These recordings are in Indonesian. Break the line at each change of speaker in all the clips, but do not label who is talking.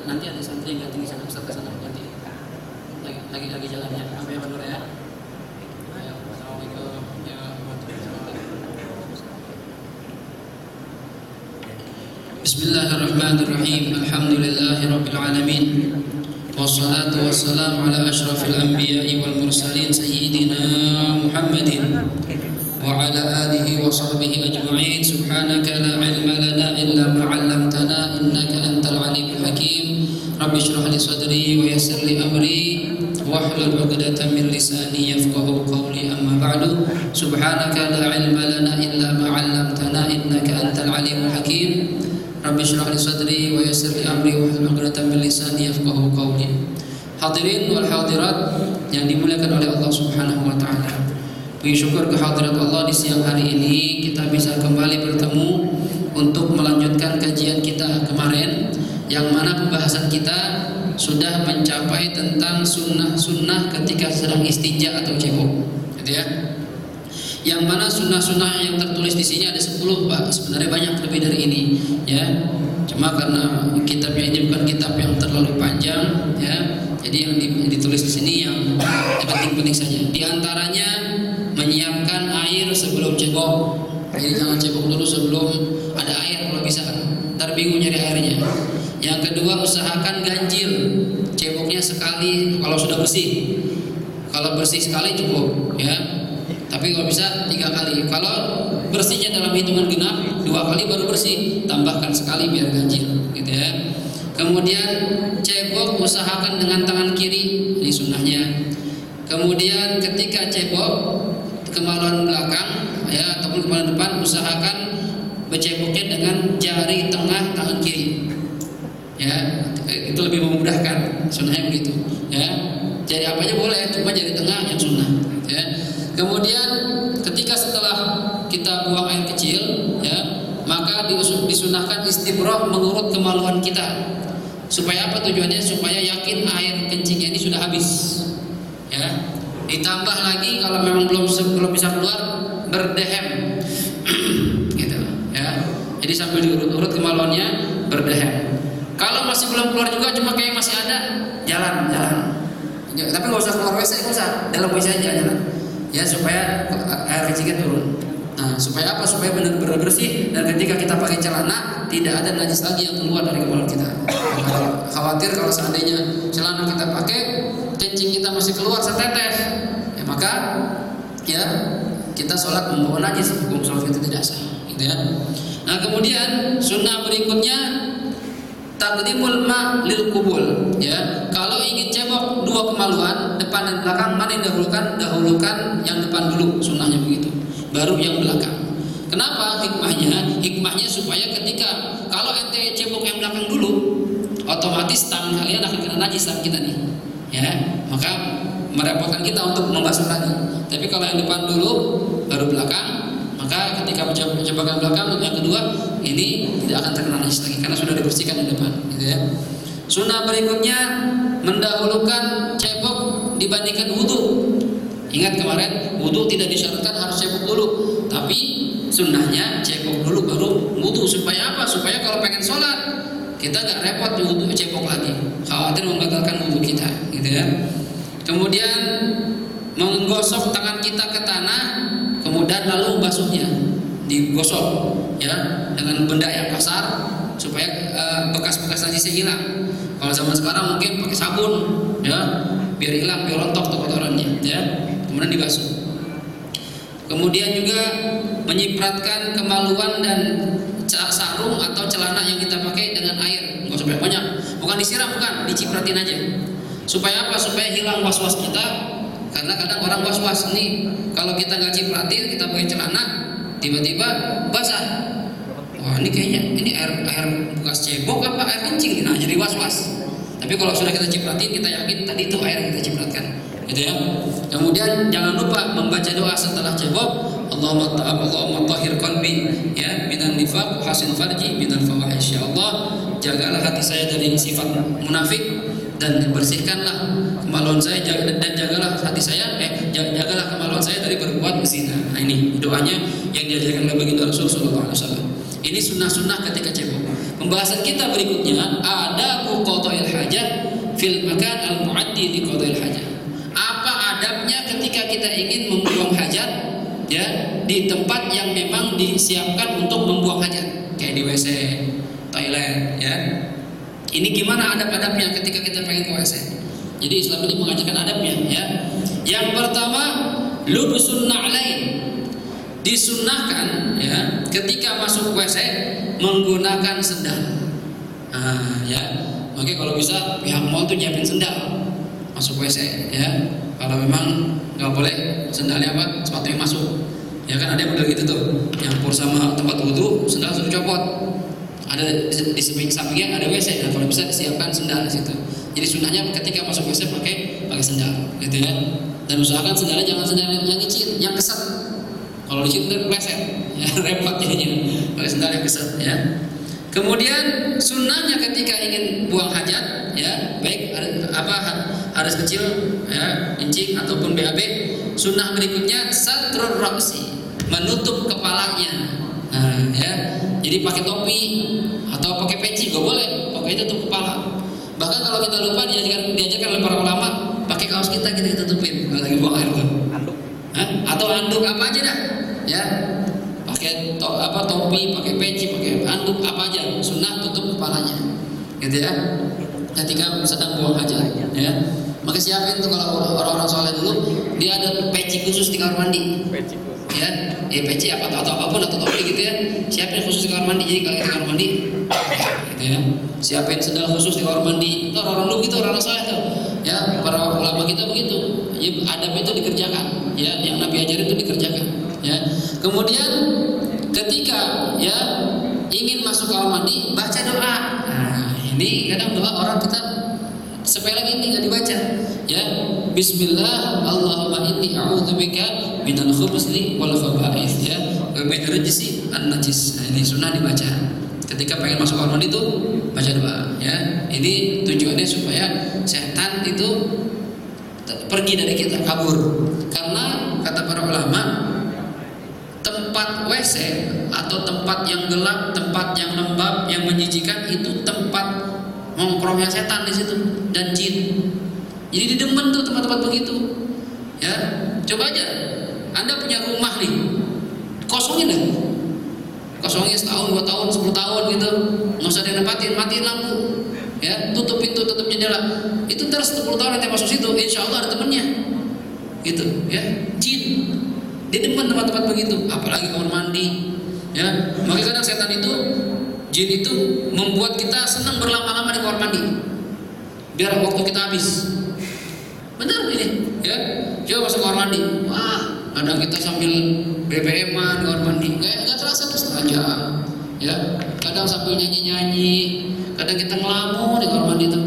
nanti ada santri yang ganti di sana, Ustaz ke sana ganti. Lagi jalannya. Sampai apa dulu ya? Ayo, assalamualaikum. Ya, Bismillahirrahmanirrahim. Alhamdulillahirabbil alamin. Wassalatu wassalamu ala asyrafil anbiya'i wal mursalin sayyidina Muhammadin wa ala alihi wa sahbihi ajma'in. Subhanaka la ilma lana illa ma 'allamtana innaka antal alimul hakim. Rabbi shrah li sadri wa yassir li amri wahlul 'uqdatam min lisani yafqahu qawli. Amma ba'du. Subhanaka la ilma lana illa ma 'allamtana innaka antal alimul hakim. Rabbi shrah li sadri wa yassir li amri wahlul 'uqdatam min lisani yafqahu qawli. Hadirin wal hadirat yang dimuliakan oleh Allah Subhanahu wa taala. Puji syukur kehadirat Allah di siang hari ini kita bisa kembali bertemu untuk melanjutkan kajian kita kemarin, yang mana pembahasan kita sudah mencapai tentang sunnah-sunnah ketika sedang istinja atau cebok, gitu ya. Yang mana sunnah-sunnah yang tertulis di sini ada 10, Pak. Sebenarnya banyak lebih dari ini, ya. Cuma karena kitabnya ini bukan kitab yang terlalu panjang, ya. Jadi yang ditulis di sini yang penting-penting saja. Di antaranya menyiapkan air sebelum cebok. Jadi jangan cebok dulu sebelum ada air kalau bisa. Ntar bingung nyari airnya. Yang kedua, usahakan ganjil. Ceboknya sekali kalau sudah bersih. Kalau bersih sekali cukup, ya. Tapi kalau bisa 3 kali. Kalau bersihnya dalam hitungan genap 2 kali baru bersih, tambahkan sekali biar ganjil, gitu ya. Kemudian cebok usahakan dengan tangan kiri, ini sunnahnya. Kemudian ketika cebok kemaluan belakang, ya, ataupun kemaluan depan, usahakan berceboknya dengan jari tengah tangan kiri, ya. Itu lebih memudahkan, sunnahnya begitu, ya. Jari apa aja boleh, cuma jari tengah yang sunnah, ya. Kemudian ketika setelah kita buang air kecil, ya, maka disunahkan istibrah, mengurut kemaluan kita. Supaya apa tujuannya? Supaya yakin air kencingnya ini sudah habis, ya. Ditambah lagi kalau memang belum bisa keluar, berdehem gitu, ya. Jadi sambil diurut-urut kemaluannya, berdehem. Kalau masih belum keluar juga, cuma kayak masih ada, jalan. Tapi nggak usah keluar WC, nggak usah, dalam WC aja jalan, ya, supaya air kencingnya turun. Nah, supaya apa? Supaya benar-benar bersih, dan ketika kita pakai celana tidak ada najis lagi yang keluar dari kemaluan kita. Kalau khawatir kalau seandainya celana kita pakai, kencing kita masih keluar setetes, ya, maka ya kita sholat membawa najis, hukum sholat kita tidak sah, gitu ya. Nah, kemudian sunnah berikutnya taqdimul ma lil qubul, ya. Kalau ingin cebok 2 kemaluan, depan dan belakang, mana yang dahulukan yang depan dulu, sunnahnya begitu, baru yang belakang. Kenapa? Hikmahnya supaya ketika kalau ente cebok yang belakang dulu, otomatis tangan kalian akan kena najis tangan kita nih, ya. Maka merepotkan kita untuk membasuh lagi. Tapi kalau yang depan dulu baru belakang, maka ketika mencoba belakang yang kedua ini tidak akan terkena najis lagi karena sudah dibersihkan yang depan, gitu ya. Sunnah berikutnya mendahulukan cebok dibandingkan wudu. Ingat kemarin wudu tidak disyaratkan harus cebok dulu, tapi sunnahnya cebok dulu baru wudu. Supaya apa? Supaya kalau pengen sholat kita gak repot wudu cebok lagi, khawatir membatalkan wudu kita, gitu ya. Kemudian menggosok tangan kita ke tanah, kemudian lalu membasuhnya, digosok, ya, dengan benda yang kasar supaya bekas-bekas najisnya hilang. Kalau zaman sekarang mungkin pakai sabun, ya, biar hilang, biar rontok tuh kotorannya, ya. Kemudian dibasuh. Kemudian juga menyipratkan kemaluan dan sarung atau celana yang kita pakai dengan air, nggak usah banyak, bukan disiram, bukan, dicipratin aja. Supaya apa? Supaya hilang was-was kita. Karena kadang orang was-was nih, kalau kita nggak cipratin, kita pakai celana, tiba-tiba basah. Wah, ini kayaknya ini air bekas cebok apa air kencing? Nah, jadi was-was. Tapi kalau sudah kita cipratin, kita yakin tadi itu air yang kita cipratkan, gitu ya. Kemudian jangan lupa membaca doa setelah cebok. Allahumma tahhir qalbi, ya, minan nifaq, hasin farji, minal fawahish. Ya Allah, jagalah hati saya dari sifat munafik dan bersihkanlah kemaluan saya, dan jagalah hati saya, jagalah kemaluan saya dari berbuat zina. Nah, ini doanya yang diajarkan oleh baginda Rasul sallallahu alaihi wasallam. Ini sunnah-sunnah ketika cebok. Pembahasan kita berikutnya ada qada'il hajah fil makan al-mu'addi li qada'il hajah. Apa adabnya ketika kita ingin membuang hajat ya di tempat yang memang disiapkan untuk membuang hajat, kayak di WC, toilet ya. Ini gimana adab-adabnya ketika kita pengen ke WC? Jadi Islam ini mengajarkan adabnya ya. Yang pertama, lubsun na'lain. Disunnahkan ya ketika masuk WC menggunakan sendal. Ya. Oke, kalau bisa pihak mall tuh nyiapin sendal masuk WC ya. Kalau memang nggak boleh sendalnya apa? Sepatunya masuk. Ya kan ada yang model gitu tuh. Nyampur sama tempat wudu, sendal suruh copot. Ada di sampingnya ada WC. Nah, kalau bisa disiapkan sendal di situ. Jadi sunnahnya ketika masuk WC pakai sendal gitu ya. Dan usahakan sendalnya jangan sendal yang licin, yang keset. Kalau licin udah pleset, ya repot jadinya. Pakai sendal yang keset ya. Kemudian sunnahnya ketika ingin buang hajat, ya baik hadas kecil, ya incing ataupun BAB. Sunnah berikutnya satrul ra'si, menutup kepalanya. Nah, ya. Jadi pakai topi atau pakai peci gak boleh, pokoknya tutup kepala. Bahkan kalau kita lupa diajarkan oleh para ulama, pakai kaos kita tutupin kalau lagi buang air tuh. Anduk. Atau anduk apa aja dah, ya. Pakai topi, pakai peci, pakai anduk apa aja, sunnah tutup kepalanya, gitu ya. Ketika sedang buang hajat, ya. Maka siapin tuh kalau orang-orang soleh dulu, dia ada peci khusus di kamar mandi. Peci khusus. Ya, peci atau apapun atau topi gitu ya. Siapin khusus di kamar mandi. Jadi kalau kita kamar mandi, gitu ya. Siapin sendal khusus di kamar mandi. Itu orang dulu gitu, orang soleh tuh. Ya, para ulama kita begitu. Ya, adab itu dikerjakan. Ya, yang Nabi ajarin itu dikerjakan. Ya. Kemudian ketika ya ingin masuk kamar mandi, baca doa. Nah, ini kadang doa orang kita sepele ini nggak dibaca. Ya, Bismillah, Allahumma inni a'udzubika minal khubuthi wal khaba'ith ya, wa min rijsi an-najis. Nah, ini sunnah dibaca. Ketika pengen masuk kamar mandi itu baca doa ya. Ini tujuannya supaya setan itu pergi dari kita, kabur. Karena kata para ulama, tempat WC atau tempat yang gelap, tempat yang lembab, yang menjijikan itu tempat nongkrongnya setan di situ dan jin. Jadi didemen tuh tempat-tempat begitu. Ya, coba aja. Anda punya rumah nih, kosongin deh. Kosongin setahun, 2 tahun, 10 tahun gitu. Nggak usah dinempatin, matiin lampu. Ya, tutup pintu, tutup jendela. Itu ntar 10 tahun nanti masuk situ, insya Allah ada temennya. Gitu, ya. Jin. Dia demen tempat-tempat begitu, apalagi kamar mandi. Ya, makanya kadang setan itu, jin itu membuat kita senang berlama-lama di kamar mandi, biar waktu kita habis. Benar ini, ya. Coba masuk kamar mandi, wah, kadang kita sambil BBM-an kamar mandi, kayak nggak terasa tuh setengah jam. Ya, kadang sambil nyanyi-nyanyi, kadang kita ngelamun di kamar mandi itu.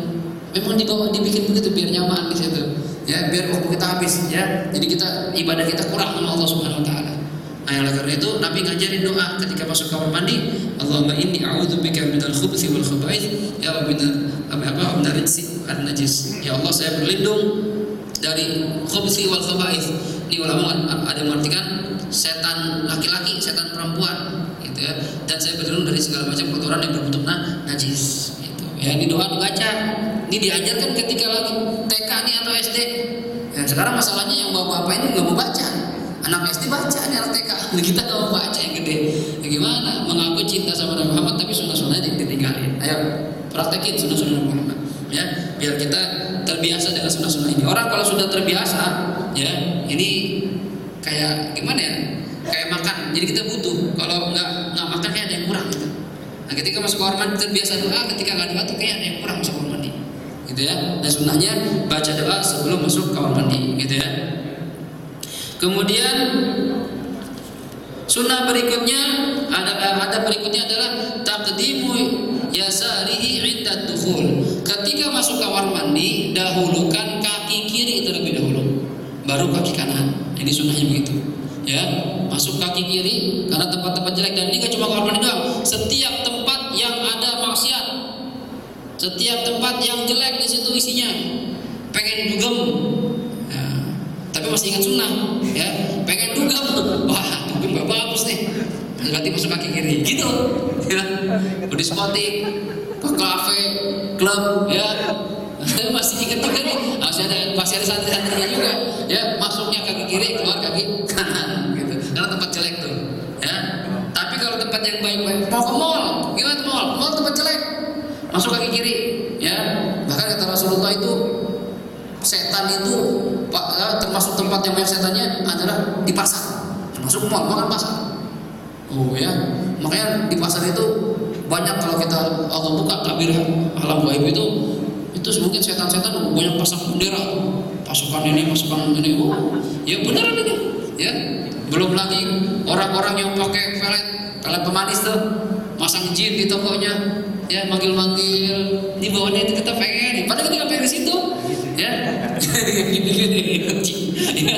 Memang dibikin begitu biar nyaman di situ. Ya, biar waktu kita habis ya. Jadi kita ibadah kita kurang sama Allah Subhanahu wa taala. Nah, oleh karena itu Nabi ngajarin doa ketika masuk kamar mandi, Allahumma inni a'udzubika minal khubuthi wal khaba'ith ya wa min rijsi an-najis. Ya Allah, saya berlindung dari khubuthi wal khaba'ith. Ini ulama ada yang mengartikan setan laki-laki, setan perempuan gitu ya. Dan saya berlindung dari segala macam kotoran yang berbentuk najis gitu. Ya, ini doa dibaca. Ini diajarkan ketika lagi TK nih atau SD. Ya, sekarang masalahnya yang bapak-bapak ini nggak mau baca. Anak SD baca, ini anak TK. Kita nggak mau baca yang gede. Ya, gimana? Mengaku cinta sama Nabi Muhammad tapi sunnah-sunnahnya ditinggalin. Ayo praktekin sunnah-sunnah Nabi Muhammad. Ya, biar kita terbiasa dengan sunnah-sunnah ini. Orang kalau sudah terbiasa, ya ini kayak gimana ya? Kayak makan. Jadi kita butuh. Kalau nggak makan kayak ada yang kurang gitu. Nah, ketika masuk kamar mandi terbiasa doa, ketika nggak doa tuh kayak ada yang kurang masuk kamar mandi. Gitu ya. Dan sunnahnya baca doa sebelum masuk kamar mandi, gitu ya. Kemudian sunnah berikutnya ada berikutnya adalah taqdimu yasarihi 'inda dukhul. Ketika masuk kamar mandi, dahulukan kaki kiri terlebih dahulu, baru kaki kanan. Ini sunnahnya begitu. Ya, masuk kaki kiri karena tempat-tempat jelek, dan ini gak cuma kamar mandi doang. Setiap tempat yang ada maksiat, setiap tempat yang jelek di situ isinya, pengen dugem, ya, tapi masih ingat sunnah, ya, pengen dugem, wah dugem gak bagus nih. berarti masuk kaki kiri gitu ya. Ke diskotik, ke kafe, klub ya. Masih ingat juga nih, masih ada santri-santrinya juga ya, masuknya kaki kiri, keluar kaki kanan gitu, karena tempat jelek tuh ya. Tapi kalau tempat yang baik-baik, mau ke mall, gimana ke mall? Mall tempat jelek, masuk kaki kiri ya. Bahkan kata Rasulullah itu setan itu termasuk tempat yang banyak setannya adalah di pasar, termasuk mall, bukan pasar. Oh ya, makanya di pasar itu banyak, kalau kita Allah buka tabir alam gaib itu mungkin setan-setan banyak pasang bendera, pasukan ini, pasukan ini. Oh, ya beneran ini ya. Belum lagi orang-orang yang pakai pelet pemanis tuh, masang jin di tokonya ya, manggil-manggil di bawahnya itu kita pengen, padahal kita nggak pengen di situ ya. Gini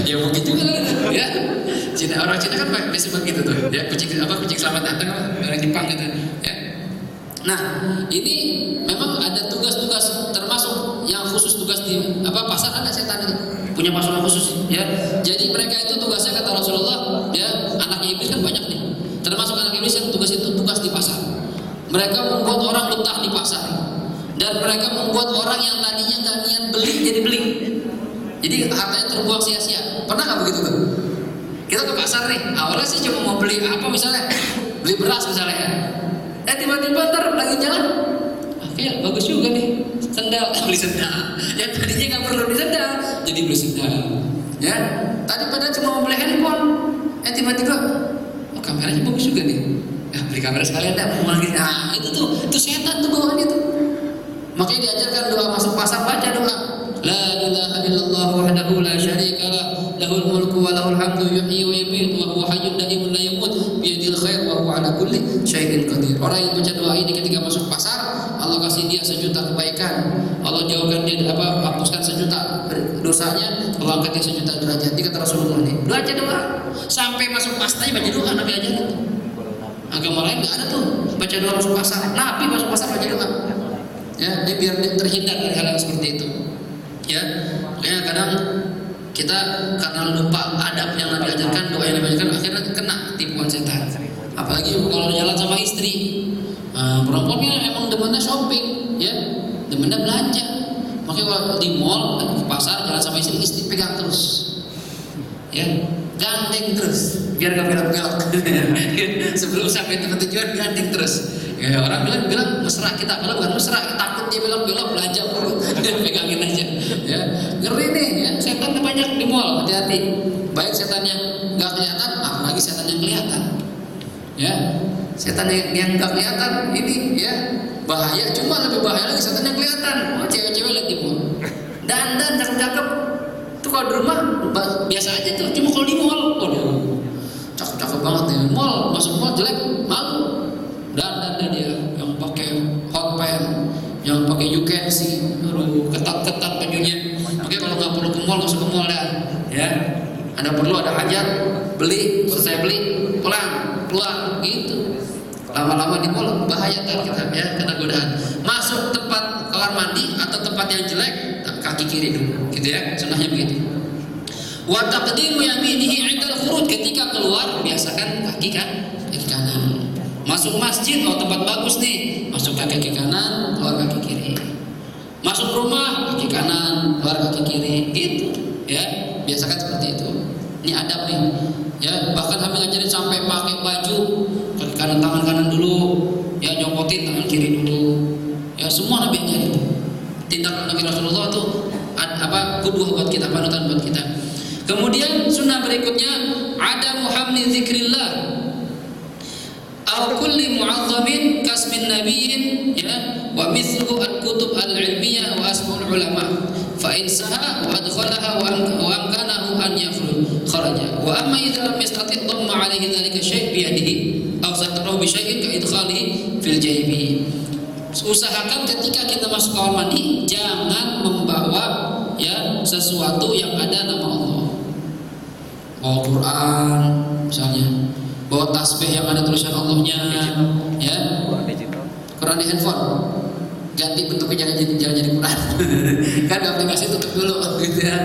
ya mungkin juga ya. Orang Cina kan biasa begitu tuh ya, kucing selamat datang orang Jepang gitu ya. Nah, ini memang ada tugas-tugas, termasuk yang khusus tugas di pasar, ada setan itu punya pasukan khusus ya. Jadi mereka itu tugasnya kata Rasulullah ya, anaknya iblis kan banyak nih. Termasuk anak iblis yang tugas itu tugas di pasar. Mereka membuat orang betah di pasar, dan mereka membuat orang yang tadinya nggak niat beli jadi beli. Jadi hartanya terbuang sia-sia. Pernah nggak begitu tuh? Kita ke pasar nih, awalnya sih cuma mau beli apa misalnya, beli beras misalnya ya. Tiba-tiba ntar lagi jalan, kayak bagus juga nih sendal, beli sendal. Ya tadinya nggak perlu beli sendal, jadi beli sendal. Ya, tadi pada cuma mau beli handphone, tiba-tiba, kameranya bagus juga nih. Beli kamera sekalian dah, mau lagi. Nah itu setan tuh bawaannya tuh. Makanya diajarkan doa masuk pasar, baca doa. La ilaha illallah wahdahu la syarika lah, lahul mulku wa lahul hamdu yuhyi wa yumiitu wa huwa hayyun da'imun la yamut biyadil khair wa huwa ala kulli syai'in qadir. Orang yang baca doa ini ketika masuk pasar, Allah kasih dia 1 juta kebaikan. Allah jauhkan dia hapuskan 1 juta dosanya, Allah angkat dia 1 juta derajat. Ini kata Rasulullah nih. Baca doa sampai masuk pasar baca doa, Nabi ajarin. Agama lain enggak ada tuh baca doa masuk pasar. Nabi masuk pasar baca doa. Ya, dia biar dia terhindar dari hal yang seperti itu. Ya, makanya kadang kita karena lupa adab yang Nabi ajarkan, doa yang Nabi ajarkan, akhirnya kena tipuan setan. Apalagi kalau jalan sama istri, perempuannya emang demennya shopping, ya, demennya belanja. Makanya kalau di mall, ke pasar, jalan sama istri pegang terus, ya, gandeng terus, biar gak belok-belok. Sebelum sampai tempat tujuan gandeng terus. Ya, orang bilang mesra kita, kalau bukan mesra, takut dia belok-belok belanja mulu, pegangin aja. Ya, ngeri nih, ya, setan banyak di mall, hati-hati. Baik setannya nggak kelihatan, apalagi setan yang kelihatan. Ya, setan yang nggak kelihatan ini ya bahaya, cuma lebih bahaya lagi setan yang kelihatan. Oh, cewek-cewek lihat di mall, dandan cakep-cakep, tuh kalau di rumah biasa aja tuh, cuma kalau di mall, cakep-cakep banget ya. Mall, masuk mall jelek, malu. Dan dia yang pakai hot pants, yang pakai you can see, aduh ketat-ketat bajunya. Oke, kalau nggak perlu ke mall, masuk ke mall dah, ya. Ada perlu, ada hajat, beli, selesai beli, pulang, keluar, gitu. Lama-lama di mall bahaya kan kita, ya, kena godaan. Masuk tempat kamar mandi atau tempat yang jelek, kaki kiri dulu, gitu ya, sunnahnya begitu. Wa taqdimu yaminihi 'indal khuruj, ketika keluar biasakan kaki kanan. Masuk masjid, tempat bagus nih, masuk kaki kanan, keluar kaki kiri. Masuk rumah, kaki kanan, keluar kaki kiri, gitu ya, biasakan seperti itu. Ini adab nih ya. Bahkan kami ngajarin sampai pakai baju, kaki kanan, tangan kanan dulu ya, nyopotin tangan kiri dulu ya, semua Nabi ajarin. Tindakan Nabi Rasulullah itu qudwah buat kita, panutan buat kita. Kemudian sunnah berikutnya, ada muhammi zikrillah aw kulli mu'azzamin kasmin nabiyyin, ya, wa mithlu al-kutub al-ilmiyah wa asma'ul ulama fa in saha wa adkhalaha wa amkanahu an kharaja wa amma idza lam yastati' dhamma 'alaihi dhalika syai' bi yadihi aw satarahu bi syai'in ka idkhalihi fil jaybi. Usahakan ketika kita masuk kamar mandi jangan membawa ya sesuatu yang ada nama Allah. Bawa Quran misalnya, bawa tasbih yang ada tulisan Allahnya, ya. Quran di handphone, ganti bentuknya jangan jadi Quran. Kan aplikasi tutup dulu, gitu ya.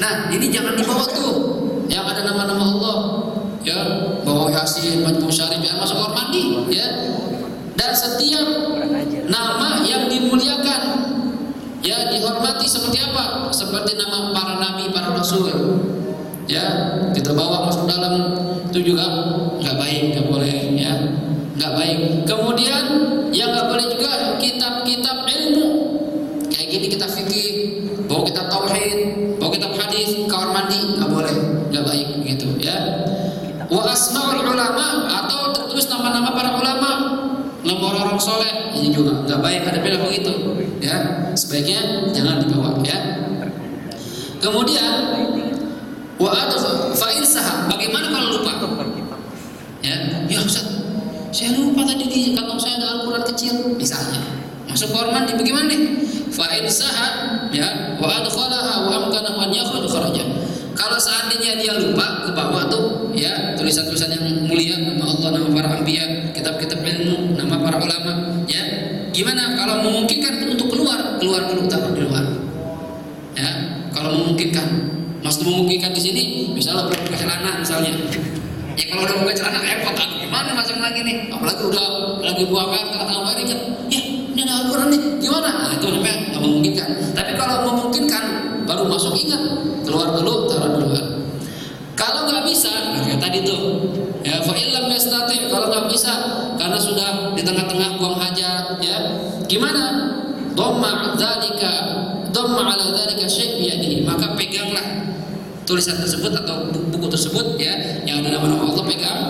Nah, ini jangan dibawa tuh, yang ada nama-nama Allah, ya. Yasin, Majmu' Syarif yang masuk kamar mandi, ya. Dan setiap nama yang dimuliakan, ya, dihormati seperti apa? Seperti nama para nabi, para rasul, ya, kita bawa masuk dalam, itu juga nggak baik, nggak boleh, ya, nggak baik. Kemudian yang nggak boleh juga kitab-kitab ilmu kayak gini, kitab fikih, bawa kitab tauhid, bawa kitab hadis, kamar mandi, nggak boleh, nggak baik, gitu, ya. Wa asmaul ulama, atau tertulis nama-nama para ulama, nama orang-orang soleh, ini juga nggak baik, ada bilang begitu, ya. Sebaiknya jangan dibawa, ya. Kemudian wa fa'in sahab, bagaimana kalau lupa? Ya Ustaz, saya lupa tadi di kantong saya ada Al-Quran kecil, misalnya, masuk kamar mandi, bagaimana nih? Fa'in sahab, ya, wa adkhalaha wa amkana an yakhruj kharaja. Kalau seandainya dia lupa ke bawah tuh, ya, tulisan-tulisan yang mulia, nama Allah, nama para anbiya, kitab-kitab ilmu, nama para ulama, ya. Gimana kalau memungkinkan untuk keluar dulu, taruh di luar. Ya, kalau memungkinkan. Maksud memungkinkan di sini, misalnya belum buka celana misalnya. Ya kalau udah buka celana repot, gimana masuk lagi nih? Apalagi udah lagi buang air, kata hari kan, ya ini ada Al-Quran nih, gimana? Nah, itu namanya nggak memungkinkan. Tapi kalau memungkinkan, baru masuk, ingat, keluar dulu, taruh di luar. Kalau nggak bisa, nah kayak tadi tuh, ya, fa'ilam yastati, kalau nggak bisa, karena sudah di tengah-tengah buang hajat, ya, gimana? Dhamma ala dzalika syai' biyadihi, maka peganglah tulisan tersebut atau buku tersebut, ya, yang ada nama-nama Allah, pegang.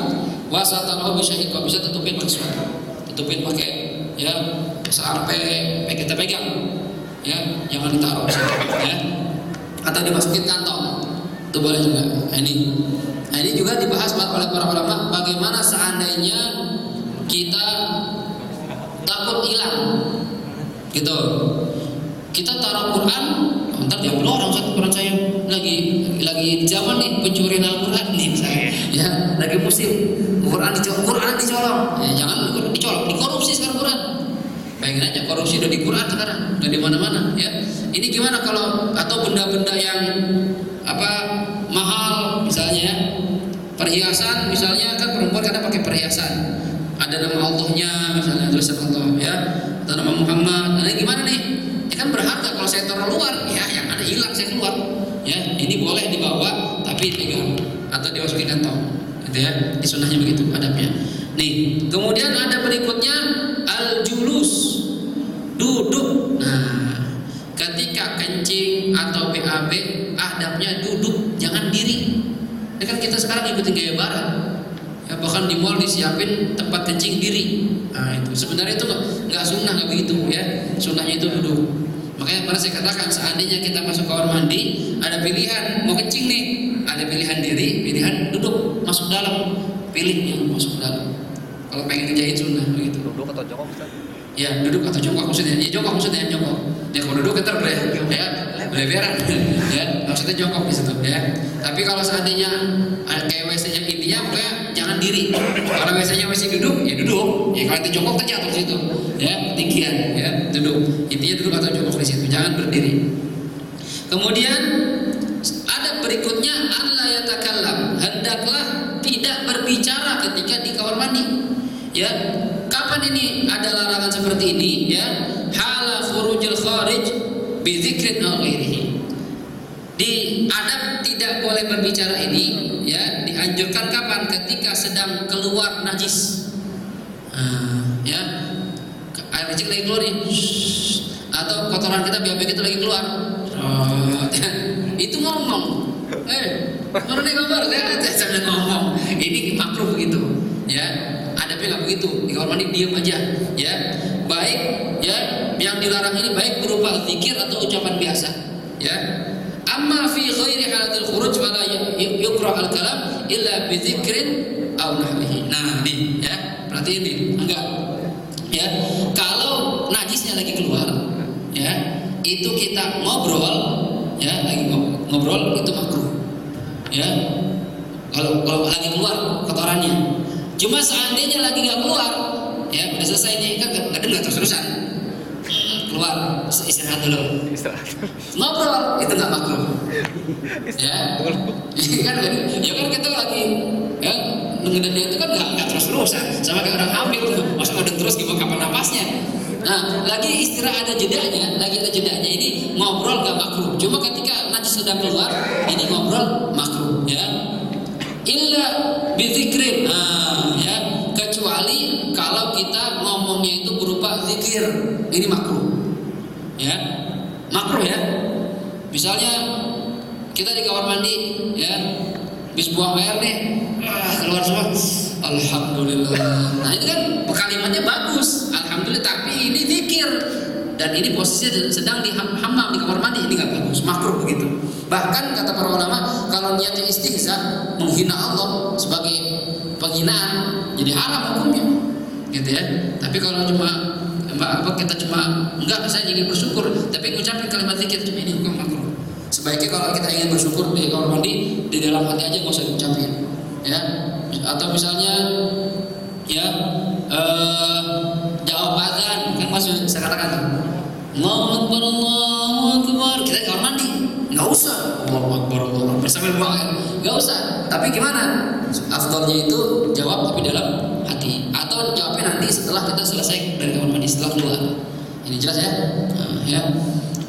Wa satarahu bi syai', kalau bisa tutupin pakai suara, tutupin pakai, ya, sampai kita pegang, ya, jangan ditaruh, ya, atau dimasukin kantong, itu boleh juga. Ini juga dibahas oleh para ulama, bagaimana seandainya kita takut hilang, gitu. Kita taruh Quran, ntar diambil orang, satu Quran saya lagi zaman nih pencurian Al-Quran nih saya, ya, lagi musim Quran dicolong, ya, jangan dicolong, dikorupsi sekarang Quran. Bayangin aja, korupsi udah di Quran sekarang, udah di mana-mana, ya. Ini gimana kalau, atau benda-benda yang mahal misalnya, ya, perhiasan misalnya, kan perempuan kadang pakai perhiasan, ada nama Allahnya misalnya, tulisan Allah, ya, atau nama Muhammad. Nah, ini gimana nih? Ya kan berharga, kalau saya taruh luar, ya, yang ada hilang saya keluar, ya. Ini boleh dibawa tapi pegang atau dimasukin kantong, gitu, ya. Di sunnahnya begitu adabnya. Nih, kemudian ada berikutnya al-julus, duduk. Nah, ketika kencing atau BAB, adabnya duduk, jangan diri. Ini kan kita sekarang ikutin gaya barat, ya, bahkan di mall disiapin tempat kencing diri. Nah, itu sebenarnya itu nggak sunnah, nggak begitu, ya. Sunnahnya itu duduk. Makanya pernah saya katakan, seandainya kita masuk kamar mandi, ada pilihan mau kencing nih, ada pilihan diri, pilihan duduk, masuk dalam, pilih yang masuk dalam. Kalau pengen ngejahin sunnah begitu. Duduk atau jongkok, Ustaz? Ya, duduk atau jongkok maksudnya. Ya, jongkok maksudnya, jongkok. Ya, kalau duduk kita beleberan, ya, maksudnya jongkok di situ, ya. Tapi kalau seandainya kayak WC-nya intinya, pokoknya jangan diri. Kalau WC-nya masih duduk, ya duduk. Ya, kalau itu jongkok terjatuh di situ, ya, tinggian, ya, duduk. Intinya duduk atau jongkok di situ, jangan berdiri. Kemudian ada berikutnya, alla yatakallam, hendaklah tidak berbicara ketika di kamar mandi. Ya, kapan ini ada larangan seperti ini, ya? Hala khurujul kharij bi dzikrin aw ghairihi. Di adab tidak boleh berbicara ini, ya, dianjurkan kapan? Ketika sedang keluar najis. Ya, air kecil lagi keluar nih, atau kotoran kita BAB kita lagi keluar. Itu ngomong, mana nih gambar? Saya ngomong. Ini makruh begitu, ya. Adabnya nggak begitu, di kamar mandi diam aja, ya. Baik, ya, yang dilarang ini baik berupa zikir atau ucapan biasa, ya. Amma fi ghairi halatil khuruj fala yuqra al-kalam illa bi dzikrin aw nahwihi. Nah, nih, ya, berarti ini enggak, ya. Kalau najisnya lagi keluar, ya, itu kita ngobrol, ya, lagi ngobrol itu makruh, ya. Kalau lagi keluar kotorannya. Cuma seandainya lagi nggak keluar, ya, udah selesai nih, kan nggak dengar terus-terusan, keluar, istirahat dulu, ngobrol, itu nggak makruh, ya. Ya kan kita lagi, ya, ngedengar itu kan makruh Ustaz. Sama kayak orang hamil tuh, masa udah terus gimana kapan napasnya. Nah, lagi istirahat ada jedanya, ini ngobrol gak makruh. Cuma ketika najis sudah keluar, ini ngobrol makruh ya. Illa bizikrin. Nah, ya, kecuali kalau kita ngomongnya itu berupa zikir, ini makruh. Ya. Makruh ya. Misalnya kita di kamar mandi ya, habis buang air nih, keluar semua, alhamdulillah. Nah, ini kan kalimatnya bagus, alhamdulillah, tapi ini zikir dan ini posisinya sedang di hammam, di kamar mandi, ini nggak bagus, makruh begitu. Bahkan kata para ulama, kalau niatnya istihza, menghina Allah sebagai penghinaan, jadi haram hukumnya, gitu ya. Tapi kalau cuma kita cuma enggak, saya ingin bersyukur, tapi ngucapin kalimat zikir, cuma ini hukum makruh. Sebaiknya kalau kita ingin bersyukur di kamar mandi, di dalam hati aja, nggak usah diucapin, ya. Atau misalnya, ya, jawab azan, kan masih saya katakan, Allahu Akbar, Allahu Akbar, kita di kamar mandi, nggak usah, Allahu Akbar, Allahu Akbar, sambil buang air, nggak usah. Tapi gimana? Afdalnya itu jawab tapi dalam hati, atau jawabnya nanti setelah kita selesai dari kamar mandi, setelah keluar. Ini jelas ya, ya.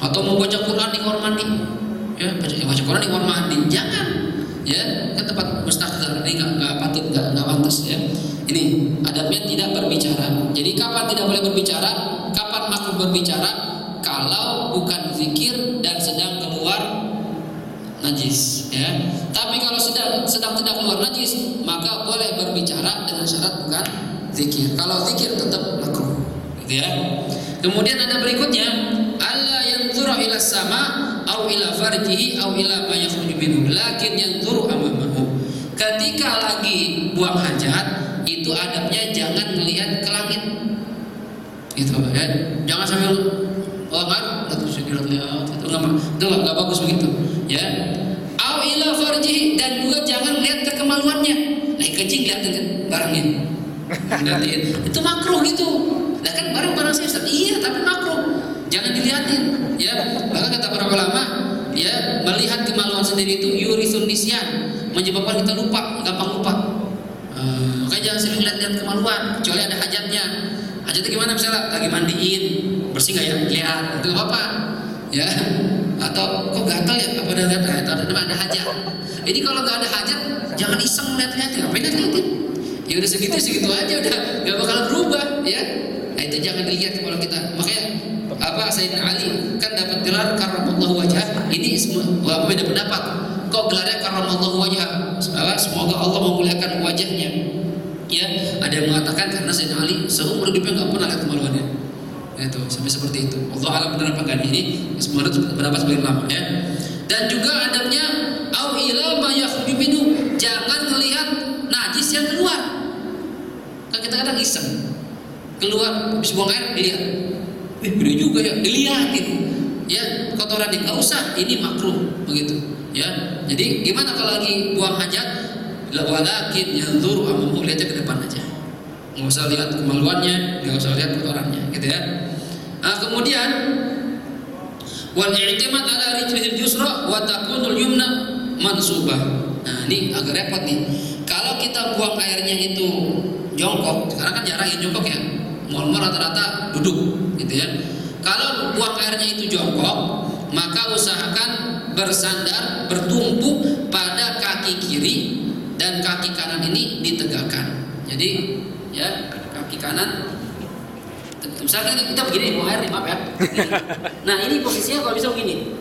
Atau mau baca Quran di kamar mandi, ya, baca Quran di kamar mandi, jangan, ya, kan tempat mustahil, ini nggak patut, nggak pantas ya. Ini adabnya tidak berbicara. Jadi kapan tidak boleh berbicara, kapan makruh berbicara? Kalau bukan zikir dan sedang keluar najis, ya. Tapi kalau sedang tidak keluar najis, maka boleh berbicara dengan syarat bukan zikir. Kalau zikir tetap makruh, gitu ya. Kemudian ada berikutnya, alla yanzura ila sama au ila farjihi au ila ma yakhruju minhu, lakin yanzuru amamahu. Ketika lagi buang hajat, itu adabnya jangan melihat ke langit. Gitu ya. Jangan sambil itu nggak bagus begitu, ya. Au ila farjihi, dan juga jangan lihat ke kemaluannya. Lagi kencing lihatin kan barangnya. Itu makruh gitu. Nah kan barang-barang saya Ustaz, iya tapi makruh, jangan dilihatin, ya. Bahkan kata para ulama, ya, melihat kemaluan sendiri itu yurisun nisyan, menyebabkan kita lupa, gampang lupa. Makanya jangan sering lihat kemaluan, kecuali ada hajatnya. Hajatnya gimana? Misalnya lagi mandiin, bersih nggak ya? Lihat, itu apa? Ya. Atau kok gatal ya? Apa ada hajat? Ini kalau nggak ada hajat, jangan iseng lihat-lihatin. Ngapain lihat-lihatin? Ya udah segitu aja, udah nggak bakal berubah, ya. Nah itu jangan dilihat kalau kita. Makanya Sayyidina Ali kan dapat gelar karramallahu wajhah. Ini semua beda pendapat. Kok gelarnya karramallahu wajhah? Semoga Allah memuliakan wajahnya. Ya, ada yang mengatakan karena Sayyidina Ali seumur hidupnya nggak pernah lihat kemaluannya. Itu sampai seperti itu. Allah alam benar apa enggak ini? Semua pendapat sebagian ulama, ya. Dan juga adabnya au ila ma yakhruju minhu, jangan melihat najis yang keluar. Kan kita kadang iseng keluar habis buang air dilihat, gede juga ya, dilihatin, ya, kotoran nggak usah, ini makruh begitu, ya. Jadi gimana kalau lagi buang hajat, walakin yanzuru amamu, lihatnya ke depan aja, nggak usah lihat kemaluannya, nggak usah lihat kotorannya, gitu ya. Nah, kemudian wal i'timad ala rijlihil yusra wa takunul yumna mansubah. Nah ini agak repot nih. Kalau kita buang airnya itu jongkok, sekarang kan jarang yang jongkok ya, mal-mal rata-rata duduk, gitu ya. Kalau buang airnya itu jongkok, maka usahakan bersandar, bertumpu pada kaki kiri, dan kaki kanan ini ditegakkan. Jadi, ya, kaki kanan. Misalkan kita begini, buang air nih, maaf ya. Nah ini posisinya kalau bisa begini,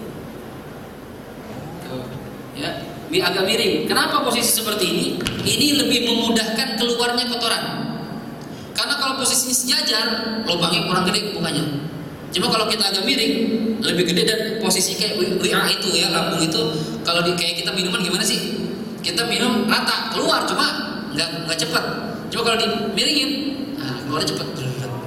ya, agak miring. Kenapa posisi seperti ini? Ini lebih memudahkan keluarnya kotoran. Karena kalau posisi sejajar, lubangnya kurang gede bukanya. Cuma kalau kita agak miring, lebih gede, dan posisi kayak WA itu ya, lambung itu, kalau kayak kita minuman gimana sih? Kita minum rata keluar, cuma nggak cepat. Cuma kalau dimiringin, nah, keluarnya cepat.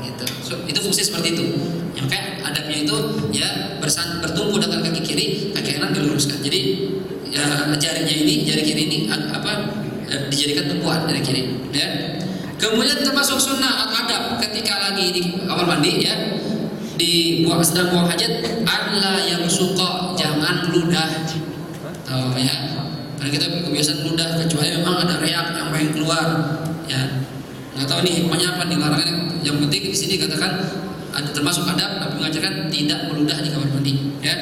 Gitu. So, itu fungsi seperti itu. Yang kayak adabnya itu ya bertumpu dengan kaki kiri, kaki kanan diluruskan. Jadi ya jari kiri ini dijadikan tumpuan jari kiri. Ya. Kemudian termasuk sunnah atau adab ketika lagi di kamar mandi, ya, sedang buang hajat, alla yang suka, jangan meludah. Ya. Karena kita kebiasaan meludah, kecuali memang ada reak yang pengen keluar, ya. Nggak tahu ini hikmahnya apa nih larangan. Yang penting di sini katakan ada termasuk adab Nabi mengajarkan tidak meludah di kamar mandi, ya.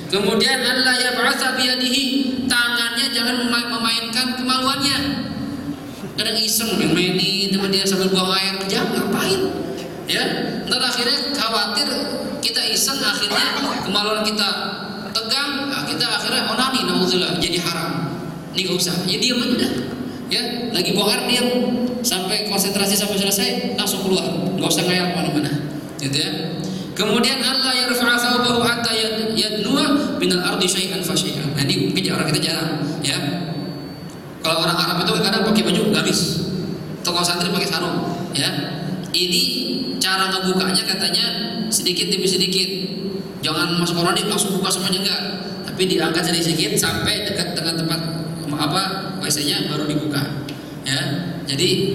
Kemudian Allah yab'atsa biyadihi, tangannya jangan memainkan kemaluannya. Kadang iseng main-mainin sama dia sambil buang air, jangan, ngapain? Ya, ntar akhirnya khawatir kita iseng, akhirnya kemaluan kita tegang, kita akhirnya onani, naudzubillah, jadi haram. Ini gak usah, ya diam aja. Ya, lagi buang air diam sampai konsentrasi sampai selesai, langsung keluar, nggak usah ngayal mana-mana, gitu ya. Kemudian Allah yarfa'a thawbahu hatta yadnuwa minal ardi syai'an fa syai'an. Nah, ini mungkin orang kita jarang, ya. Kalau orang Arab itu kadang pakai baju gamis, atau santri pakai sarung, ya. Ini cara ngebukanya katanya sedikit demi sedikit. Jangan masuk orang ini langsung buka semuanya, enggak. Tapi diangkat sedikit sampai dekat dengan tempat WC-nya baru dibuka. Ya. Jadi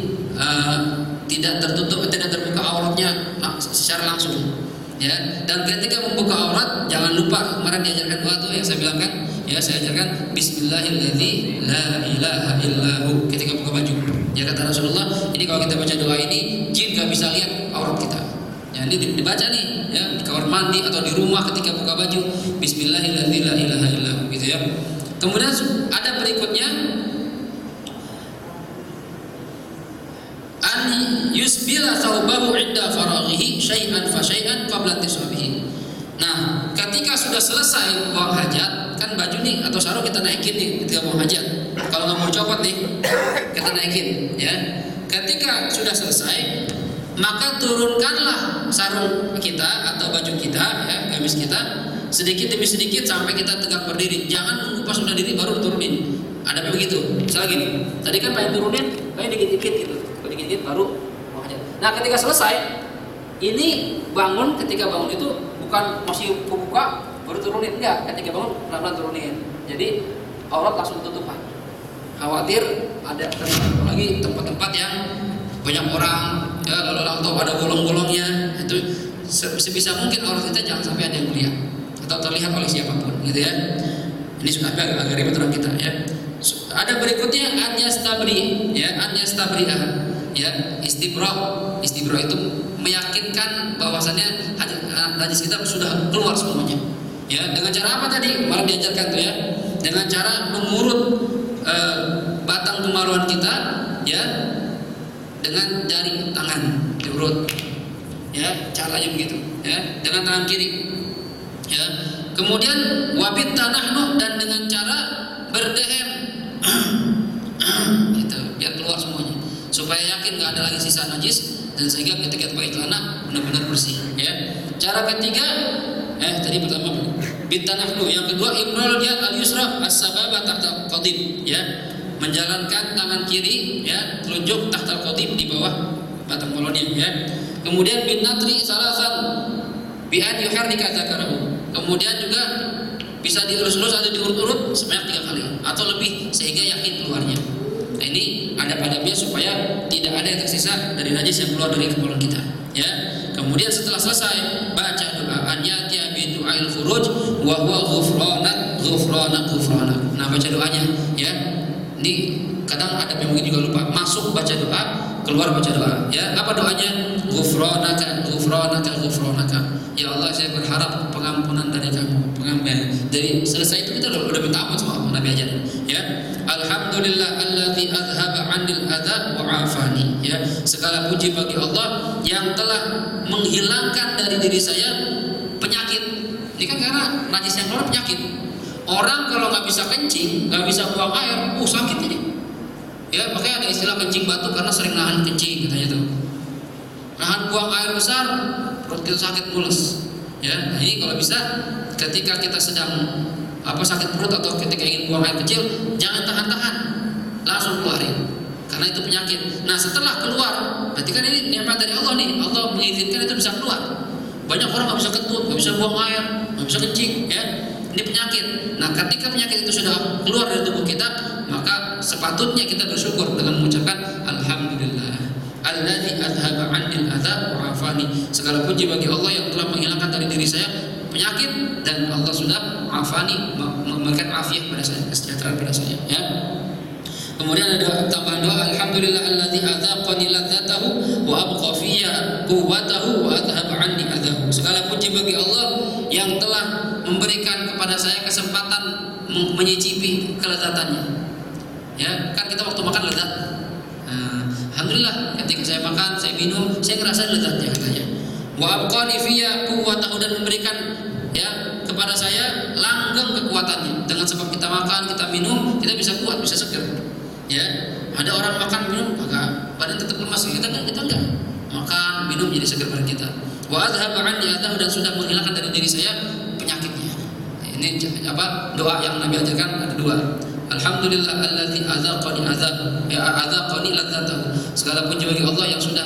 tidak tertutup, tidak terbuka auratnya secara langsung. Ya, dan ketika membuka aurat jangan lupa kemarin diajarkan doa tuh yang saya bilang kan, ya saya ajarkan Bismillahirrahmanirrahim la ilaha illahu ketika buka baju. Ya kata Rasulullah, ini kalau kita baca doa ini jin gak bisa lihat aurat kita. Ya ini dibaca nih, ya di kamar mandi atau di rumah ketika buka baju Bismillahirrahmanirrahim la ilaha illahu gitu ya. Kemudian ada berikutnya an yusbila thawbahu inda faraghihi syai'an fa syai'an qabla tishabihi. Nah, ketika sudah selesai buang hajat, kan baju nih atau sarung kita naikin nih ketika buang hajat. Kalau nggak mau copot nih, kita naikin, ya. Ketika sudah selesai, maka turunkanlah sarung kita atau baju kita, ya, gamis kita sedikit demi sedikit sampai kita tegak berdiri. Jangan nunggu pas sudah diri baru turunin. Ada begitu. Misalnya gini, tadi kan pengen turunin, pengen dikit-dikit gitu. Dikit baru buang hajat. Nah ketika selesai ini bangun, ketika bangun itu bukan masih buka baru turunin, enggak, ketika bangun pelan-pelan turunin. Jadi aurat langsung tutupan. Khawatir ada lagi tempat-tempat yang banyak orang, ya lalu langsung ada bolong-bolongnya, itu sebisa mungkin aurat kita jangan sampai ada yang melihat atau terlihat oleh siapapun, gitu ya. Ini sudah agak ribet orang kita, ya. Ada berikutnya an-yastabri, ya, an-yastabri'ah. Ya, istibra itu meyakinkan bahwasannya najis kita sudah keluar semuanya. Ya, dengan cara apa tadi? Malah diajarkan tuh ya, dengan cara mengurut batang kemaluan kita, ya, dengan jari tangan diurut. Ya, caranya begitu. Ya, dengan tangan kiri. Ya, kemudian wabit tanahnu, dan dengan cara berdehem, gitu, biar keluar semuanya. Supaya yakin nggak ada lagi sisa najis dan sehingga ketika kita pakai celana benar-benar bersih. Ya. Cara ketiga, tadi pertama bitanahnu, yang kedua imrul yad al yusra as-sababa tahta qadim, ya, menjalankan tangan kiri, ya, telunjuk tahta qadim di bawah batang kolonnya, ya. Kemudian bin natri salasan bi an yuharrika dzakarahu. Kemudian juga bisa diurus-urus atau diurut-urut sebanyak 3 kali atau lebih sehingga yakin keluarnya. Nah, ini ada adabnya supaya tidak ada yang tersisa dari najis yang keluar dari kemaluan kita, ya. Kemudian setelah selesai baca doa an-yati bi du'ail khuruj wa huwa ghufranak. Nah, baca doanya, ya. Ini kadang ada yang mungkin juga lupa, masuk baca doa, keluar baca doa, ya. Apa doanya? Ghufranaka. Ya Allah, saya berharap pengampunan dari kamu, pengampunan. Dari selesai itu kita udah minta ampun sama Nabi aja, ya. Alhamdulillah alladzi adhaba 'anil adza wa 'afani, ya. Segala puji bagi Allah yang telah menghilangkan dari diri saya penyakit. Ini kan karena najis yang keluar penyakit. Orang kalau nggak bisa kencing, nggak bisa buang air, sakit ini. Ya, makanya ada istilah kencing batu karena sering nahan kencing katanya tuh. Nahan buang air besar, perut kita sakit mulus. Ya, ini kalau bisa ketika kita sedang sakit perut atau ketika ingin buang air kecil, jangan tahan-tahan, langsung keluarin, karena itu penyakit. Nah, setelah keluar, berarti kan ini nikmat dari Allah nih, Allah mengizinkan itu bisa keluar. Banyak orang nggak bisa kentut, nggak bisa buang air, nggak bisa kencing, ya. Ini penyakit. Nah, ketika penyakit itu sudah keluar dari tubuh kita, maka sepatutnya kita bersyukur dengan mengucapkan Alhamdulillah alladzi adhaba 'anil adza wa 'afani. Segala puji bagi Allah yang telah menghilangkan dari diri saya penyakit dan Allah sudah afani, memberikan afiat pada saya, kesejahteraan pada saya, ya. Kemudian ada tambahan doa, alhamdulillahilladzi adzaqani ladzatahu wa abqa fiyya quwwatahu wa adhaba anni adzahu. Segala puji bagi Allah yang telah memberikan kepada saya kesempatan menyicipi kelezatannya. Ya, kan kita waktu makan lezat. Alhamdulillah ketika saya makan, saya minum, saya ngerasa lezatnya katanya. Wa abqani fiyya quwwatahu, dan memberikan ya kepada saya langgeng kekuatannya. Dengan sebab kita makan, kita minum, kita bisa kuat, bisa segar. Ya, ada orang makan minum maka badan tetap lemas, kita enggak. Makan, minum jadi segar badan kita. Wa adhaba anni adzahu, dan sudah menghilangkan dari diri saya penyakitnya. Ini apa? Doa yang Nabi ajarkan ada dua. Alhamdulillahilladzi adzaqani adzab, ya adzaqani ladzatahu. Segala puji bagi Allah yang sudah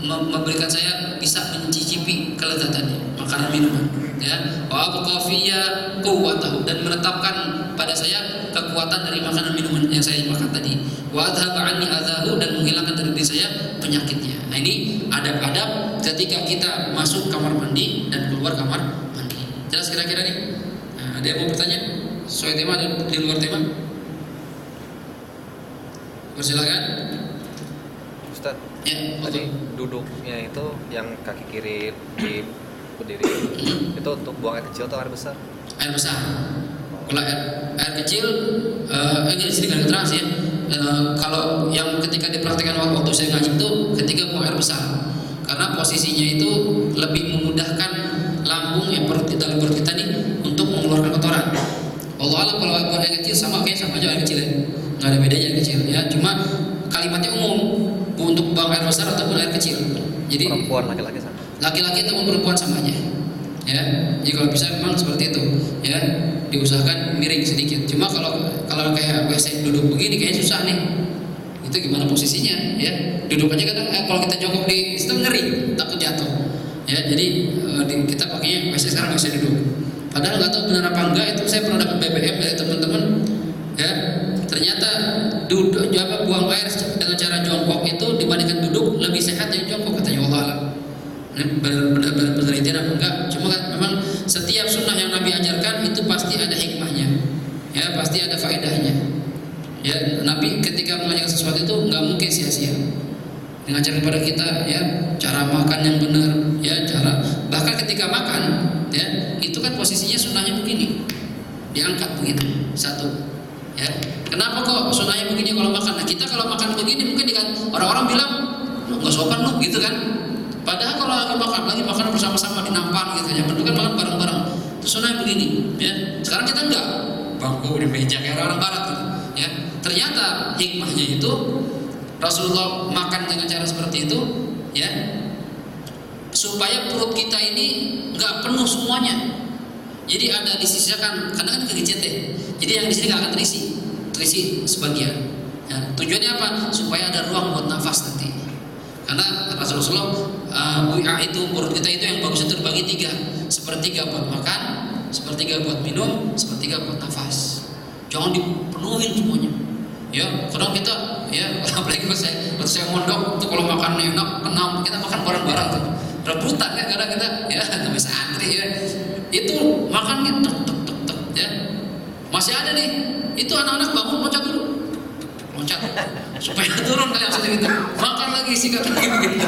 memberikan saya bisa mencicipi kelezatannya makanan minuman, ya. Wa abqa fiyya quwwatahu, dan menetapkan pada saya kekuatan dari makanan minuman yang saya makan tadi. Wa adhaba anni adzahu, dan menghilangkan dari diri saya penyakitnya. Nah, ini adab-adab ketika kita masuk kamar mandi dan keluar kamar mandi. Jelas kira-kira nih? Nah, ada yang mau bertanya? Sesuai tema dan di luar tema? Persilakan.
Ustaz,
ya,
tadi duduknya itu yang kaki kiri di berdiri itu untuk buang air kecil atau air besar?
Air besar. Kalau air kecil, ini sedikit keterangan sih. Kalau yang ketika dipraktikkan waktu saya ngaji itu ketika buang air besar, karena posisinya itu lebih memudahkan lambung yang dalam perut kita nih untuk mengeluarkan kotoran. Allah alam kalau buang air kecil sama aja air kecil ya, nggak ada bedanya air kecil ya. Cuma kalimatnya umum untuk buang air besar ataupun air kecil. Jadi
perempuan laki-laki sama.
Laki-laki atau perempuan sama aja. Ya, jadi kalau bisa memang seperti itu, ya diusahakan miring sedikit. Cuma kalau kayak WC duduk begini kayaknya susah nih. Itu gimana posisinya? Ya, duduk aja kadang kalau kita jongkok di situ ngeri, takut jatuh. Ya, jadi kita pakainya WC sekarang WC duduk. Padahal nggak tahu benar apa enggak, itu saya pernah dapat BBM dari teman-teman. Ya, ternyata duduk buang air dengan cara jongkok itu dibandingkan duduk lebih sehat yang jongkok, katanya Allah alam. Benar-benar penelitian apa enggak? Cuma kan memang setiap sunnah yang Nabi ajarkan itu pasti ada hikmahnya, ya pasti ada faedahnya. Ya, Nabi ketika mengajarkan sesuatu itu nggak mungkin sia-sia. Mengajarkan kepada kita ya cara makan yang benar, ya cara bahkan ketika makan, ya itu kan posisinya sunnahnya begini, diangkat begini satu. Ya, kenapa kok sunnahnya begini kalau makan? Nah, kita kalau makan begini mungkin orang-orang bilang nggak sopan lu gitu kan. Padahal kalau lagi makan bersama-sama di nampan gitu ya, itu kan makan bareng-bareng. Itu sunnahnya begini, ya. Sekarang kita enggak bangku di meja kayak orang barat gitu, ya. Ternyata hikmahnya itu Rasulullah makan dengan cara seperti itu, ya, supaya perut kita ini enggak penuh semuanya. Jadi ada disisikan, karena kan kegigit ya. Jadi yang di sini enggak akan terisi sebagian. Ya, tujuannya apa? Supaya ada ruang buat nafas nanti. Karena Rasulullah itu perut kita itu yang bagus itu terbagi tiga, sepertiga buat makan, sepertiga buat minum, sepertiga buat nafas. Jangan dipenuhin semuanya. Ya, kadang kita ya apalagi waktu saya mondok tuh kalau makan enak, kenal kita makan bareng-bareng tuh. Rebutan kan kadang kita ya sampai santri ya. Itu makannya tek ya. Masih ada nih. Itu anak-anak bangun loncat dulu. Loncat supaya turun kali maksudnya gitu. Makan lagi sikat lagi begitu.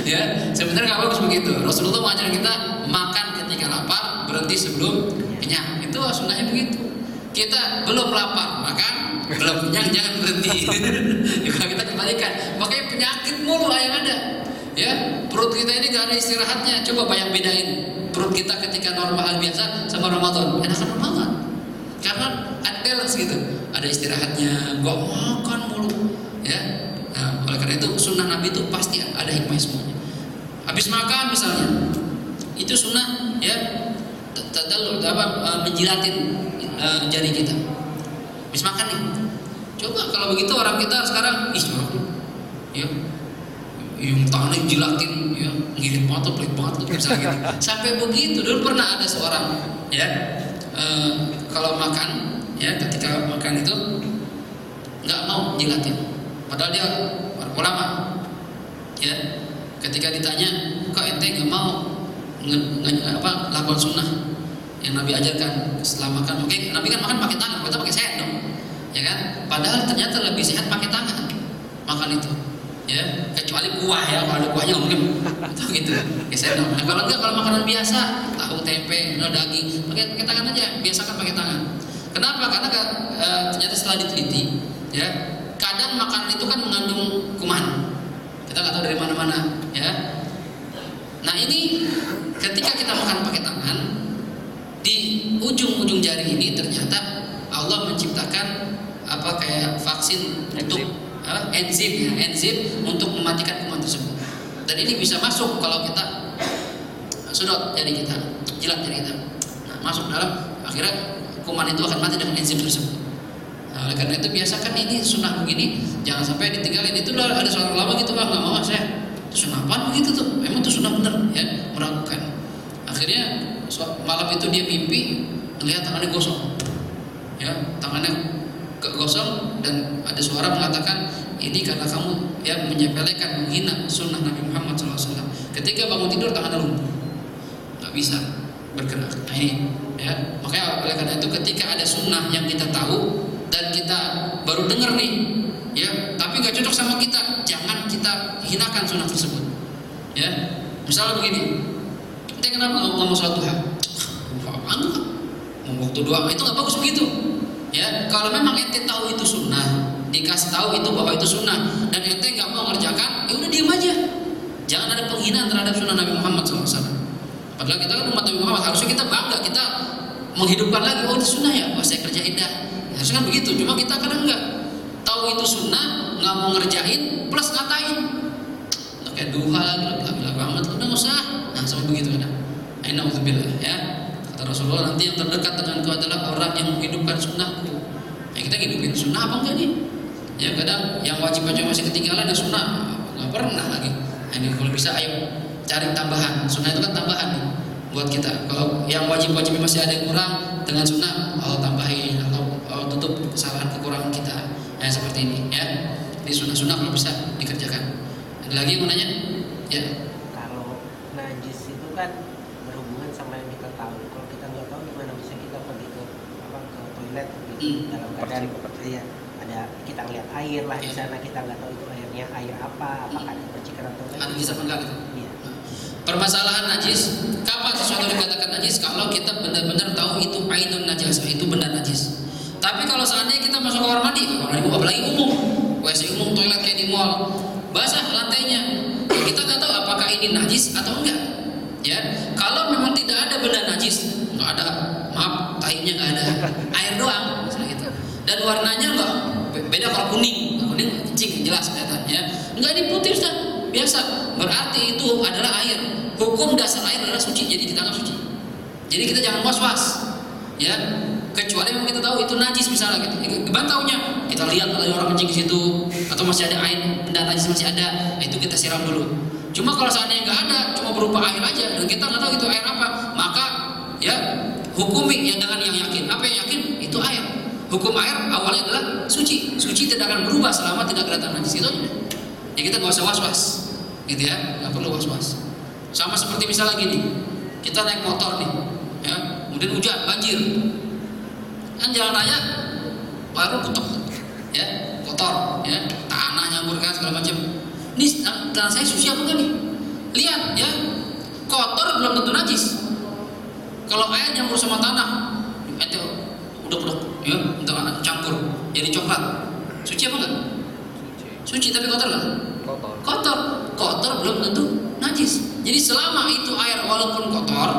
Ya, sebenarnya nggak bagus begitu. Rasulullah mengajarkan kita makan ketika lapar, berhenti sebelum kenyang. Itu sunnahnya begitu. Kita belum lapar, makan, belum kenyang jangan berhenti. Kalau kita kembalikan, makanya penyakit mulu yang ada. Ya, perut kita ini gak ada istirahatnya. Coba bayang bedain perut kita ketika normal biasa sama Ramadan. Enakan banget. Karena unbalance gitu. Ada istirahatnya, gak makan mulu, ya. Nah, oleh karena itu sunnah Nabi itu pasti ada hikmah semuanya. Habis makan misalnya, itu sunnah ya, menjilatin jari kita. Habis makan nih, coba kalau begitu orang kita sekarang, jorok, ya, yang tangannya jilatin, ya, ngirit banget, pelit banget, misalnya gitu. Sampai begitu, dulu pernah ada seorang, ya, kalau makan. Ya, ketika makan itu nggak mau jilatin, padahal dia ulama. Ya, ketika ditanya, kok ente nggak mau lakukan sunnah yang Nabi ajarkan setelah makan? Oke, Nabi kan makan pakai tangan, kita pakai sendok. ya kan? Padahal ternyata lebih sehat pakai tangan makan itu, ya. Kecuali kuah ya, kalau ada kuahnya mungkin atau gitu. Ya saya nah, kalau enggak, kalau makanan biasa, tahu, tempe, daging, pakai tangan aja, biasakan pakai tangan. Kenapa? Karena ternyata setelah diteliti, ya, kadang makanan itu kan mengandung kuman. Kita nggak tahu dari mana-mana, ya. Nah ini ketika kita makan pakai tangan, di ujung-ujung jari ini ternyata Allah menciptakan apa kayak vaksin untuk enzim untuk mematikan kuman tersebut. Dan ini bisa masuk kalau kita sedot jari kita, jilat jari kita, nah, masuk dalam, akhirnya kuman itu akan mati dengan enzim tersebut. Nah, oleh karena itu biasakan ini sunnah begini, jangan sampai ditinggalin. Itu udah ada seorang ulama gitu, nggak mau saya. Itu sunnah apa begitu tuh? Emang itu sunnah bener ya? Meragukan. Akhirnya malam itu dia mimpi melihat tangannya gosong, ya, tangannya gosong, dan ada suara mengatakan ini karena kamu ya menyepelekan, menghina sunnah Nabi Muhammad SAW. Ketika bangun tidur tangannya lumpuh, nggak bisa bergerak. Nah ini ya, makanya oleh karena itu ketika ada sunnah yang kita tahu dan kita baru dengar nih, ya, tapi nggak cocok sama kita, jangan kita hinakan sunnah tersebut. Ya, misalnya begini, kita kenapa ngomong sholat duha? Mau waktu doa itu nggak bagus begitu. Ya, kalau memang ente tahu itu sunnah, dikasih tahu itu bahwa itu sunnah, dan ente nggak mau ngerjakan, ya udah diam aja. Jangan ada penghinaan terhadap sunnah Nabi Muhammad SAW. Padahal kita kan umat Nabi Muhammad, harusnya kita bangga, kita menghidupkan lagi, oh itu sunnah ya, wah saya kerjain dah. Harusnya kan begitu, cuma kita kadang nggak tahu itu sunnah, nggak mau ngerjain, plus ngatain. Kayak duha lagi, bilang banget, udah nggak usah. Nah sama begitu kan. Alhamdulillah ya. Kata Rasulullah, nanti yang terdekat denganku adalah orang yang menghidupkan sunnahku. Ya kita hidupin sunnah apa enggak nih? Ya kadang yang wajib aja masih ketinggalan, yang sunnah nggak pernah lagi. Nah, ini kalau bisa ayo cari tambahan. Sunnah itu kan tambahan nih buat kita. Kalau yang wajib-wajib masih ada yang kurang, dengan sunnah Allah tambahin, Allah tutup kesalahan kekurangan kita. Ya seperti ini ya. Di sunnah-sunnah kalau bisa dikerjakan. Ada lagi yang mau nanya? Ya.
Kalau najis itu kan berhubungan sama yang kita tahu. Kalau kita nggak tahu, gimana bisa kita pergi ke toilet gitu, dalam keadaan ya, ada kita lihat air lah di sana, kita nggak tahu itu airnya air apa, apakah ada percikan atau enggak.
Najis apa enggak gitu?
Iya.
Permasalahan najis, kapan sesuatu dikatakan najis? Kalau kita benar-benar tahu itu ainun najis, itu benda najis. Tapi kalau seandainya kita masuk kamar mandi, apalagi umum, WC umum, toilet kayak di mall, basah lantainya, kita nggak tahu apakah ini najis atau enggak. Ya, kalau memang tidak ada benda najis, nggak ada, maaf, tahinya nggak ada, air doang, misalnya gitu. Dan warnanya nggak beda, kalau kuning kencing jelas kelihatan, ya. Nggak ini putih Ustaz, biasa, berarti itu adalah air. Hukum dasar air adalah suci, jadi kita anggap suci. Jadi kita jangan was-was, ya. Kecuali memang kita tahu itu najis misalnya gitu. Gimana taunya? Kita lihat ada orang kencing di situ, atau masih ada air, benda najis masih ada, itu kita siram dulu. Cuma kalau seandainya nggak ada, cuma berupa air aja, dan kita nggak tahu itu air apa, maka ya hukumi yang dengan yang yakin. Apa yang yakin? Itu air. Hukum air awalnya adalah suci. Suci tidak akan berubah selama tidak kelihatan najis, itu aja. Ya kita nggak usah was-was, gitu ya, nggak perlu was-was. Sama seperti misalnya gini, kita naik motor nih, ya, kemudian hujan, banjir. Kan jalan raya baru ketok, ya, kotor, ya, tanah nyampur kan segala macam. Ini tanah saya suci apa enggak nih? Lihat, ya, kotor belum tentu najis. Kalau air nyampur sama tanah, itu udah ya, entah mana campur jadi coklat, suci apa enggak? Suci tapi kotor nggak? Kotor belum tentu najis. Jadi selama itu air walaupun kotor,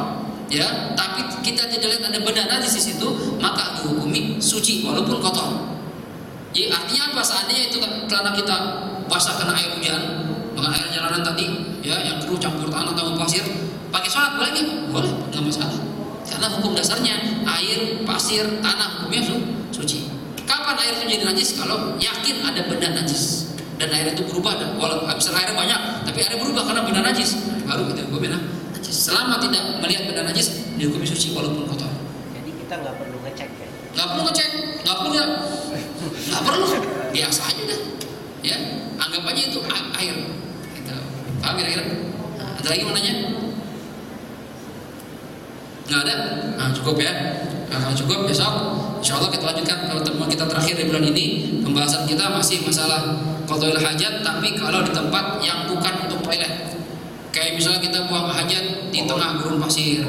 ya, tapi kita tidak lihat ada benda najis di situ, maka dihukumi suci walaupun kotor. Jadi artinya apa? Seandainya itu celana kita basah kena air hujan, dengan air jalanan tadi, ya, yang keruh campur tanah atau pasir, pakai sholat boleh nggak? Boleh, nggak masalah. Karena hukum dasarnya air, pasir, tanah hukumnya suci. Kapan air itu jadi najis? Kalau yakin ada benda najis dan air itu berubah, walaupun misalnya airnya banyak, tapi airnya berubah karena benda najis, baru kita hukum benda najis. Selama tidak melihat benda najis, dihukumi suci walaupun kotor.
Jadi kita nggak perlu ngecek ya?
Nggak perlu ngecek, nggak perlu, biasa aja dah. Ya, anggap aja itu air. Gitu. Paham kira-kira? Nah, ada lagi mau nanya? Nggak ada? Nah cukup ya. Nah, kalau cukup besok Insya Allah kita lanjutkan kalau pertemuan kita terakhir di bulan ini. Pembahasan kita masih masalah qadha'ul hajat, tapi kalau di tempat yang bukan untuk toilet. Kayak misalnya kita buang hajat di tengah gurun pasir,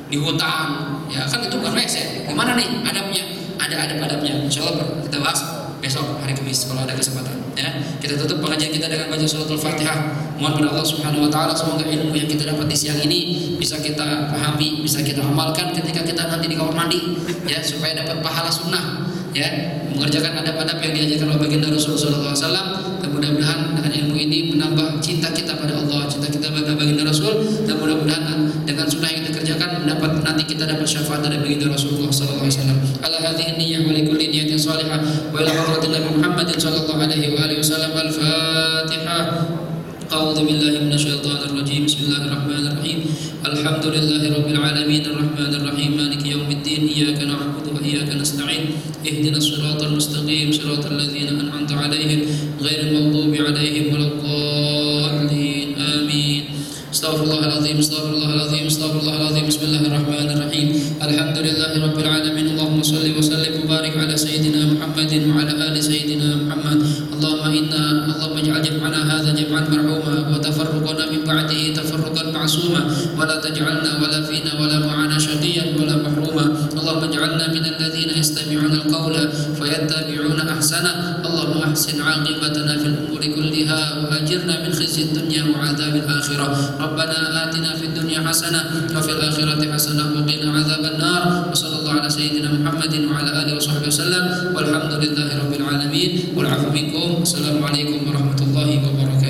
di hutan, ya kan itu bukan WC. Gimana nih adabnya? Ada adab-adabnya. Insya Allah kita bahas besok hari Kamis kalau ada kesempatan. Ya, kita tutup pengajian kita dengan baca suratul Fatihah. Mohon kepada Allah Subhanahu Wa Taala semoga ilmu yang kita dapat di siang ini bisa kita pahami, bisa kita amalkan ketika kita nanti di kamar mandi, ya supaya dapat pahala sunnah. Ya, mengerjakan adab-adab yang diajarkan oleh baginda Rasulullah SAW. Dan mudah-mudahan dengan ilmu ini menambah cinta kita pada Allah, cinta kita pada baginda Rasul, dan mudah-mudahan dengan sunnah yang kita kerjakan mendapat nanti kita dapat syafaat dari baginda Rasulullah SAW. Ala hadhihi niyyah wa likulli niyatin salihah wa ila hadratin Nabi Muhammadin sallallahu alaihi wa alihi wasallam. Al-Fatihah. أعوذ بالله من الشيطان الرجيم بسم الله الرحمن الرحيم الحمد لله رب العالمين الرحمن الرحيم مالك يوم الدين إياك نعبد وإياك نستعين اهدنا الصراط المستقيم صراط الذين أنعمت عليهم غير المغضوب عليهم ولا الضالين آمين استغفر الله العظيم استغفر الله العظيم استغفر الله العظيم بسم الله الرحمن الرحيم الحمد لله رب العالمين اللهم صل وسلم وبارك على سيدنا محمد وعلى آل سيدنا محمد اللهم اجعل جمعنا هذا جمعا مرحوما وتفرقنا من بعده تفرقا معصوما ولا تجعلنا ولا فينا ولا معنا شقيا ولا محروما اللهم اجعلنا من الذين يستمعون القول فيتبعون احسنه اللهم احسن عاقبتنا في الامور كلها واجرنا من خزي الدنيا وعذاب الاخره ربنا آتنا في الدنيا حسنه وفي الاخره حسنه وقنا عذاب النار وصلى الله على سيدنا محمد وعلى اله وصحبه وسلم والحمد لله رب العالمين والعفو منكم. Assalamualaikum warahmatullahi wabarakatuh.